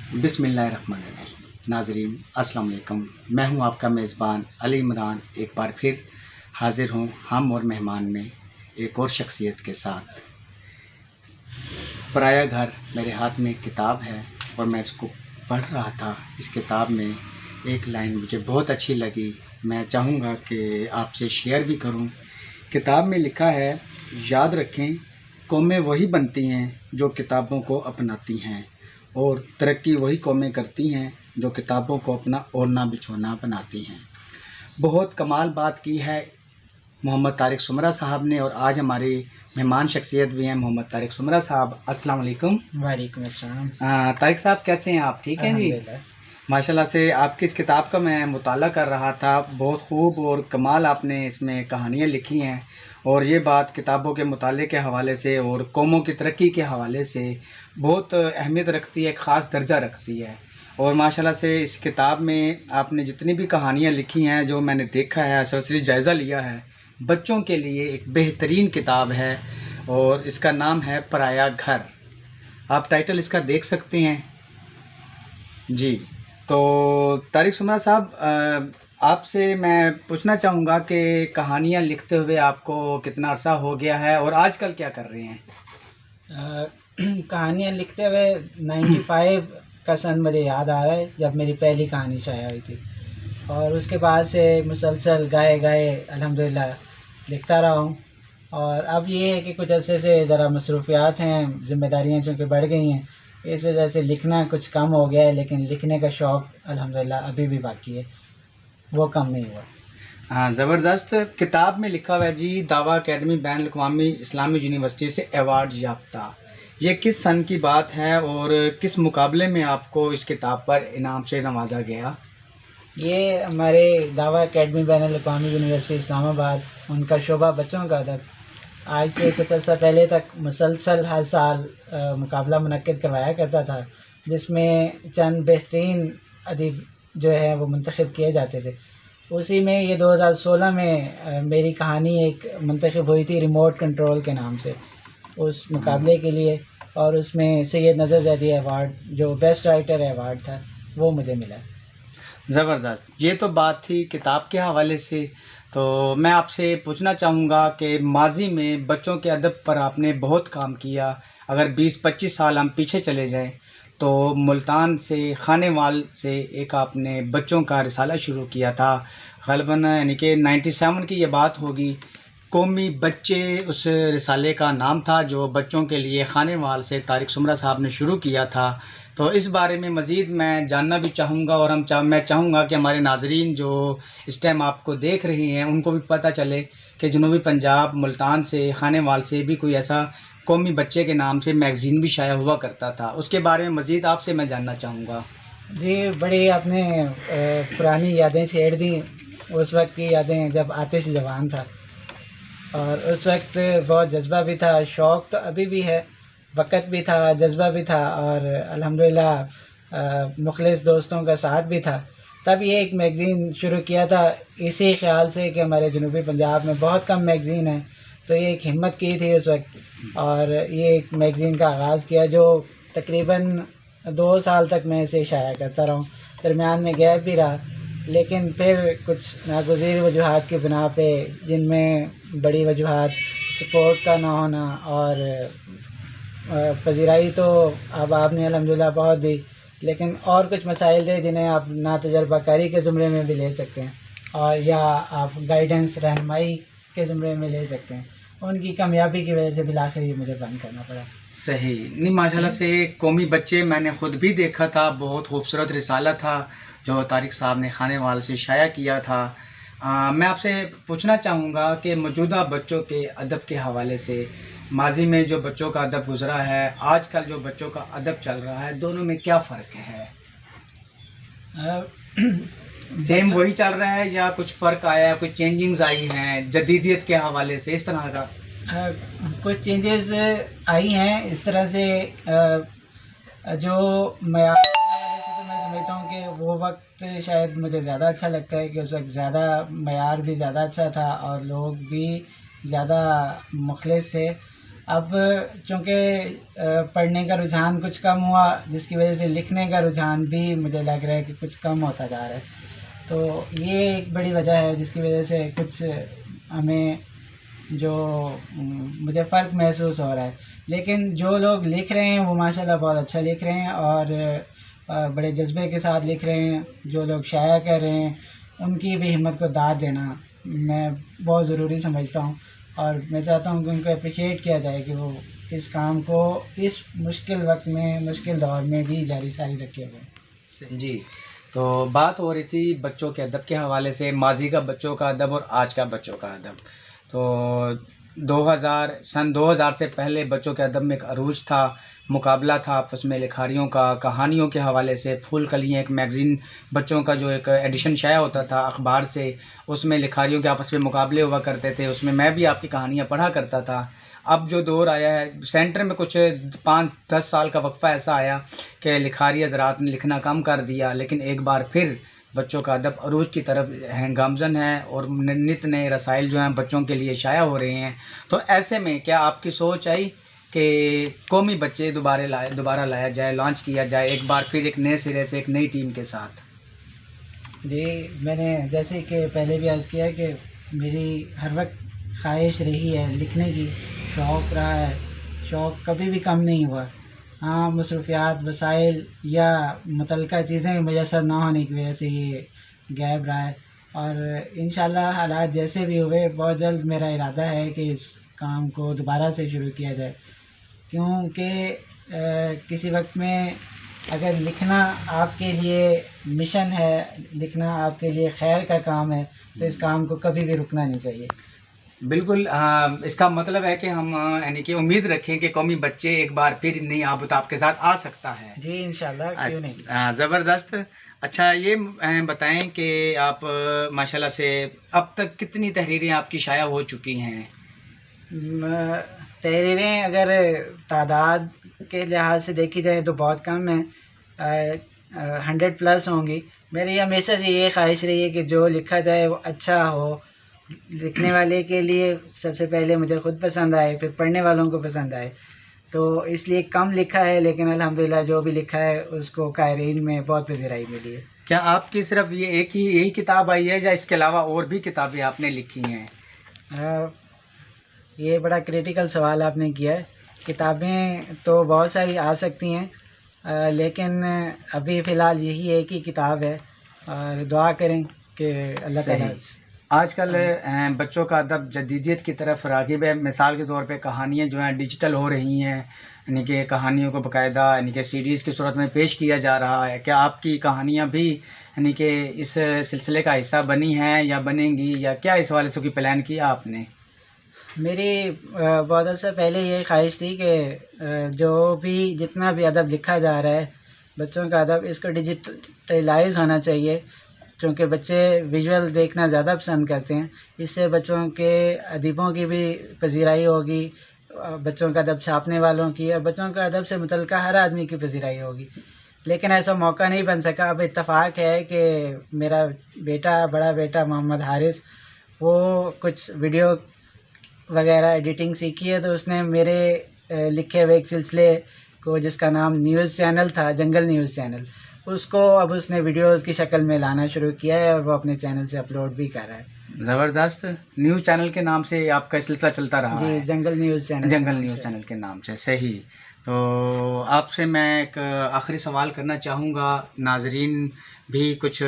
बिस्मिल्लाहिर्रहमानिर्रहीम। नाज़रीन अस्सलाम वालेकुम। मैं हूं आपका मेज़बान अली इमरान, एक बार फिर हाज़िर हूं हम और मेहमान में एक और शख्सियत के साथ। पराया घर मेरे हाथ में एक किताब है और मैं इसको पढ़ रहा था। इस किताब में एक लाइन मुझे बहुत अच्छी लगी, मैं चाहूँगा कि आपसे शेयर भी करूँ। किताब में लिखा है, याद रखें कौमें वही बनती हैं जो किताबों को अपनाती हैं, और तरक्की वही कौमें करती हैं जो किताबों को अपना ओढ़ना बिछोना बनाती हैं। बहुत कमाल बात की है मोहम्मद तारिक सुमरा साहब ने, और आज हमारी मेहमान शख्सियत भी हैं मोहम्मद तारिक सुमरा साहब। अस्सलाम वालेकुम। वालेकुम अस्सलाम। तारिक साहब कैसे हैं आप? ठीक हैं जी? माशाल्लाह से आपकी इस किताब का मैं मुताला कर रहा था, बहुत खूब और कमाल आपने इसमें कहानियाँ लिखी हैं, और ये बात किताबों के मुताले के हवाले से और कौमों की तरक्की के हवाले से बहुत अहमियत रखती है, ख़ास दर्जा रखती है। और माशाल्लाह से इस किताब में आपने जितनी भी कहानियाँ लिखी हैं, जो मैंने देखा है, सरसरी जायज़ा लिया है, बच्चों के लिए एक बेहतरीन किताब है और इसका नाम है पराया घर। आप टाइटल इसका देख सकते हैं जी। तो तारिक सुमरा साहब, आपसे मैं पूछना चाहूँगा कि कहानियाँ लिखते हुए आपको कितना अरसा हो गया है और आजकल क्या कर रहे हैं? कहानियाँ लिखते हुए 95 का सन मुझे याद आ रहा है, जब मेरी पहली कहानी शाया हुई थी, और उसके बाद से मुसलसल गाए गाए अल्हम्दुलिल्लाह लिखता रहा हूँ। और अब ये है कि कुछ अरसे से ज़रा मसरूफ़ियात हैं, ज़िम्मेदारियाँ चूँकि बढ़ गई हैं, इस वजह से लिखना कुछ कम हो गया है, लेकिन लिखने का शौक़ अल्हम्दुलिल्लाह अभी भी बाकी है, वो कम नहीं हुआ। हाँ, ज़बरदस्त। किताब में लिखा हुआ है जी, दावा अकेडमी बैन अल-अक़वामी इस्लामी यूनिवर्सिटी से अवार्ड याफ्ता। ये किस सन की बात है और किस मुकाबले में आपको इस किताब पर इनाम से नवाजा गया? ये हमारे दावा अकेडमी बैन अल-अक़वामी यूनिवर्सिटी इस्लामाबाद, उनका शोबा बच्चों का अदब, आज से कुछ अर्सा पहले तक मुसलसल हर साल मुकाबला मुनक्किद करवाया करता था, जिसमें चंद बेहतरीन अदीब जो है वो मुंतखब किए जाते थे। उसी में ये 2016 में मेरी कहानी एक मुंतखब हुई थी रिमोट कंट्रोल के नाम से उस मुकाबले के लिए, और उसमें सैयद नज़र ज़ैदी अवार्ड जो बेस्ट राइटर अवार्ड था वो मुझे मिला। ज़बरदस्त। ये तो बात थी किताब के हवाले से। तो मैं आपसे पूछना चाहूँगा कि माज़ी में बच्चों के अदब पर आपने बहुत काम किया। अगर 20-25 साल हम पीछे चले जाएँ, तो मुल्तान से खानेवाल से एक आपने बच्चों का रिसाला शुरू किया था, ग़ालिबन यानी कि 97 की ये बात होगी। कौमी बच्चे उस रिसाले का नाम था, जो बच्चों के लिए खानेवाल से तारिक सुमरा साहब ने शुरू किया था। तो इस बारे में मज़ीद मैं जानना भी चाहूँगा, और मैं चाहूँगा कि हमारे नाज़रीन जो इस टाइम आपको देख रहे हैं, उनको भी पता चले कि जनूबी पंजाब मुल्तान से खानेवाल से भी कोई ऐसा कौमी बच्चे के नाम से मैगज़ीन भी शाया हुआ करता था। उसके बारे में मज़ीद आपसे मैं जानना चाहूँगा। जी, बड़ी आपने पुरानी यादें छेड़ दी। उस वक्त की यादें जब आतिश जवान था, और उस वक्त बहुत जज्बा भी था, शौक़ तो अभी भी है, वक़्त भी था, जज्बा भी था, और अल्हम्दुलिल्लाह मुख़लिस दोस्तों का साथ भी था। तब ये एक मैगज़ीन शुरू किया था, इसी ख़्याल से कि हमारे जनूबी पंजाब में बहुत कम मैगज़ीन हैं, तो ये एक हिम्मत की थी उस वक्त, और ये एक मैगज़ीन का आगाज़ किया जो तकरीबन 2 साल तक मैं इसे शाया करता रहा हूँ। दरमियान में गैप भी रहा, लेकिन फिर कुछ नागुज़ीर वजूहात की बिना पे, जिनमें बड़ी वजूहात सपोर्ट का ना होना और पज़ीराई तो अब आपने अल्हम्दुलिल्लाह बहुत दी, लेकिन और कुछ मसाइल थे जिन्हें आप ना तजर्बाकारी के ज़ुमरे में भी ले सकते हैं, और या आप गाइडेंस रहनुमाई के ज़ुमरे में ले सकते हैं। उनकी कामयाबी की वजह से बिलाखिर ये मुझे बंद करना पड़ा। सही नहीं, माशाल्लाह से कौमी बच्चे मैंने ख़ुद भी देखा था, बहुत खूबसूरत रिसाला था जो तारिक साहब ने खानेवाल से शाया किया था। मैं आपसे पूछना चाहूँगा कि मौजूदा बच्चों के अदब के हवाले से, माज़ी में जो बच्चों का अदब गुज़रा है, आजकल जो बच्चों का अदब चल रहा है, दोनों में क्या फ़र्क है? सेम वही चल रहा है या कुछ फ़र्क आया है, कुछ चेंजिंग्स आई हैं जदीदियत के हवाले से, इस तरह का? कुछ चेंजेस आई हैं इस तरह से, जो मयार के हवाले से तो मैं समझता हूँ कि वो वक्त शायद मुझे ज़्यादा अच्छा लगता है कि उस वक्त ज़्यादा मयार भी ज़्यादा अच्छा था और लोग भी ज़्यादा मुखलिस थे। अब चूँकि पढ़ने का रुझान कुछ कम हुआ, जिसकी वजह से लिखने का रुझान भी मुझे लग रहा है कि कुछ कम होता जा रहा है। तो ये एक बड़ी वजह है जिसकी वजह से कुछ हमें जो मुझे फ़र्क महसूस हो रहा है। लेकिन जो लोग लिख रहे हैं वो माशाल्लाह बहुत अच्छा लिख रहे हैं और बड़े जज्बे के साथ लिख रहे हैं। जो लोग शाया कर रहे हैं उनकी भी हिम्मत को दाद देना मैं बहुत ज़रूरी समझता हूँ और मैं चाहता हूँ कि उनको अप्रिशिएट किया जाए कि वो इस काम को इस मुश्किल वक्त में, मुश्किल दौर में भी जारी सारी रखे हुए। जी, तो बात हो रही थी बच्चों के अदब के हवाले से, माजी का बच्चों का अदब और आज का बच्चों का अदब। तो 2000 से पहले बच्चों के अदब में एक अरूज था, मुकाबला था आपस में लिखारियों का, कहानियों के हवाले से। फूल कलियाँ एक मैगज़ीन बच्चों का जो एक एडिशन शाया होता था अखबार से, उसमें लिखारियों के आपस में मुकाबले हुआ करते थे, उसमें मैं भी आपकी कहानियाँ पढ़ा करता था। अब जो दौर आया है, सेंटर में कुछ 5-10 साल का वक्फ़ा ऐसा आया कि लिखारी हज़रात ने लिखना कम कर दिया, लेकिन एक बार फिर बच्चों का अदब अरूज की तरफ है, गामज़न है और नित नए रसाइल जो हैं बच्चों के लिए शाया हो रहे हैं। तो ऐसे में क्या आपकी सोच आई कि कौमी बच्चे दोबारा लाया जाए, लॉन्च किया जाए एक बार फिर एक नए सिरे से, एक नई टीम के साथ? जी, मैंने जैसे कि पहले भी अर्ज़ किया कि मेरी हर वक्त ख्वाहिश रही है लिखने की, शौक़ रहा है, शौक़ कभी भी कम नहीं हुआ। हाँ, मसरूफ़ियात, वसाइल या मुतल्लिक़ा चीज़ें मुयस्सर ना होने की वजह से ये गैप रहा है और इंशाअल्लाह हालात जैसे भी हुए बहुत जल्द मेरा इरादा है कि इस काम को दोबारा से शुरू किया जाए। क्योंकि किसी वक्त में अगर लिखना आपके लिए मिशन है, लिखना आपके लिए खैर का काम है, तो इस काम को कभी भी रुकना नहीं चाहिए। बिल्कुल, इसका मतलब है कि हम यानी कि उम्मीद रखें कि कौमी बच्चे एक बार फिर नई आबूत आपके साथ आ सकता है। जी, इंशाल्लाह, क्यों नहीं। ज़बरदस्त। अच्छा, ये बताएं कि आप माशाल्लाह से अब तक कितनी तहरीरें आपकी शाया हो चुकी हैं? तहरीरें अगर तादाद के लिहाज से देखी जाए तो बहुत कम है, 100 प्लस होंगी। मेरी हमेशा से ये ख्वाहिश रही है कि जो लिखा जाए वो अच्छा हो, लिखने वाले के लिए सबसे पहले मुझे ख़ुद पसंद आए, फिर पढ़ने वालों को पसंद आए। तो इसलिए कम लिखा है, लेकिन अल्हम्दुलिल्लाह जो भी लिखा है उसको क़ारीन में बहुत पज़ीराई मिली है। क्या आपकी सिर्फ ये यही किताब आई है या इसके अलावा और भी किताबें आपने लिखी हैं? ये बड़ा क्रिटिकल सवाल आपने किया है। किताबें तो बहुत सारी आ सकती हैं, लेकिन अभी फ़िलहाल यही एक ही किताब है और दुआ करें कि अल्लाह ताला। आजकल बच्चों का अदब जदीदियत की तरफ राग़िब है। मिसाल के तौर पे कहानियाँ जो हैं डिजिटल हो रही हैं, यानी कि कहानियों को बाकायदा यानी कि सीरीज़ की सूरत में पेश किया जा रहा है। क्या आपकी कहानियाँ भी यानी कि इस सिलसिले का हिस्सा बनी हैं या बनेंगी, या क्या इस वाले से कोई प्लान किया आपने? मेरी बहुत अर्सा पहले ये ख्वाहिश थी कि जो भी जितना भी अदब लिखा जा रहा है, बच्चों का अदब, इसको डिजिटलाइज़ होना चाहिए, क्योंकि बच्चे विजुअल देखना ज़्यादा पसंद करते हैं। इससे बच्चों के अदीबों की भी पज़ीराई होगी, बच्चों का अदब छापने वालों की, और बच्चों का अदब से मुतल्लिक़ा हर आदमी की पज़ीराई होगी। लेकिन ऐसा मौका नहीं बन सका। अब इत्तफ़ाक़ है कि मेरा बेटा, बड़ा बेटा मोहम्मद हारिस, वो कुछ वीडियो वगैरह एडिटिंग सीखी है, तो उसने मेरे लिखे हुए एक सिलसिले को, जिसका नाम न्यूज़ चैनल था, जंगल न्यूज़ चैनल, उसको अब उसने वीडियोज़ की शक्ल में लाना शुरू किया है और वो अपने चैनल से अपलोड भी कर रहा है। ज़बरदस्त। न्यूज़ चैनल के नाम से आपका सिलसिला चलता रहा है? जी, जंगल न्यूज़ चैनल। जंगल न्यूज़ चैनल के नाम से, सही। तो आपसे मैं एक आखिरी सवाल करना चाहूँगा। नाज़रीन भी कुछ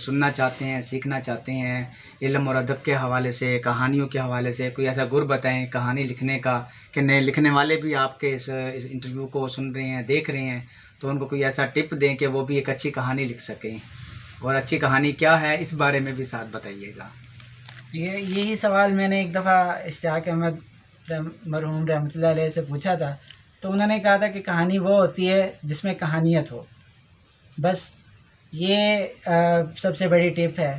सुनना चाहते हैं, सीखना चाहते हैं इल्म और अदब के हवाले से, कहानियों के हवाले से। कोई ऐसा गुर बताएं कहानी लिखने का कि नए लिखने वाले भी आपके इस इंटरव्यू को सुन रहे हैं, देख रहे हैं, तो उनको कोई ऐसा टिप दें कि वो भी एक अच्छी कहानी लिख सकें। और अच्छी कहानी क्या है, इस बारे में भी साथ बताइएगा। यही सवाल मैंने एक दफ़ा इश्तियाक अहमद मरहूम रहमतुल्लाह अलैह से पूछा था, तो उन्होंने कहा था कि कहानी वो होती है जिसमें कहानियत हो। बस ये सबसे बड़ी टिप है।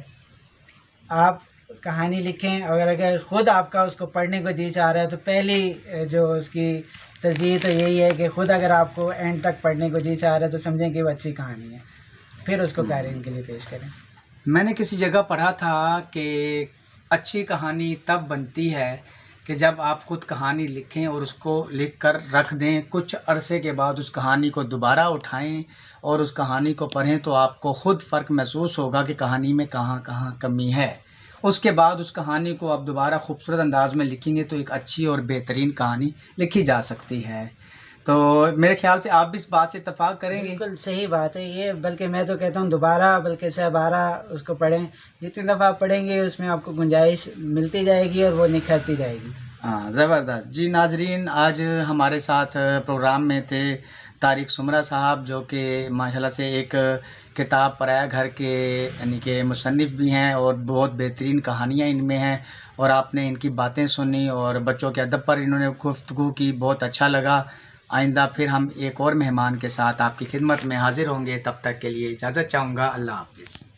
आप कहानी लिखें, और अगर ख़ुद आपका उसको पढ़ने को जी चाह रहा है, तो पहली जो उसकी तरजीह तो यही है कि ख़ुद अगर आपको एंड तक पढ़ने को जी चाह रहा है तो समझें कि वो अच्छी कहानी है, फिर उसको क़ारीन के लिए पेश करें। मैंने किसी जगह पढ़ा था कि अच्छी कहानी तब बनती है कि जब आप खुद कहानी लिखें और उसको लिख कर रख दें, कुछ अरसे के बाद उस कहानी को दोबारा उठाएं और उस कहानी को पढ़ें तो आपको खुद फ़र्क महसूस होगा कि कहानी में कहाँ कहाँ कमी है। उसके बाद उस कहानी को आप दोबारा खूबसूरत अंदाज में लिखेंगे तो एक अच्छी और बेहतरीन कहानी लिखी जा सकती है। तो मेरे ख्याल से आप भी इस बात से इत्तेफाक करेंगे। बिल्कुल सही बात है ये, बल्कि मैं तो कहता हूँ दोबारा बल्कि 6-12 उसको पढ़ें। जितनी दफ़ा आप पढ़ेंगे उसमें आपको गुंजाइश मिलती जाएगी और वो निखरती जाएगी। हाँ, ज़बरदस्त। जी नाज़रीन, आज हमारे साथ प्रोग्राम में थे तारिक सुमरा साहब, जो कि माशाल्लाह से एक किताब पराया घर के यानी कि मुसन्निफ़ भी हैं और बहुत बेहतरीन कहानियाँ इनमें हैं, और आपने इनकी बातें सुनी और बच्चों के अदब पर इन्होंने गुफ्तगू की, बहुत अच्छा लगा। आइंदा फिर हम एक और मेहमान के साथ आपकी खिदमत में हाज़िर होंगे, तब तक के लिए इजाज़त चाहूँगा। अल्लाह हाफ़िज़।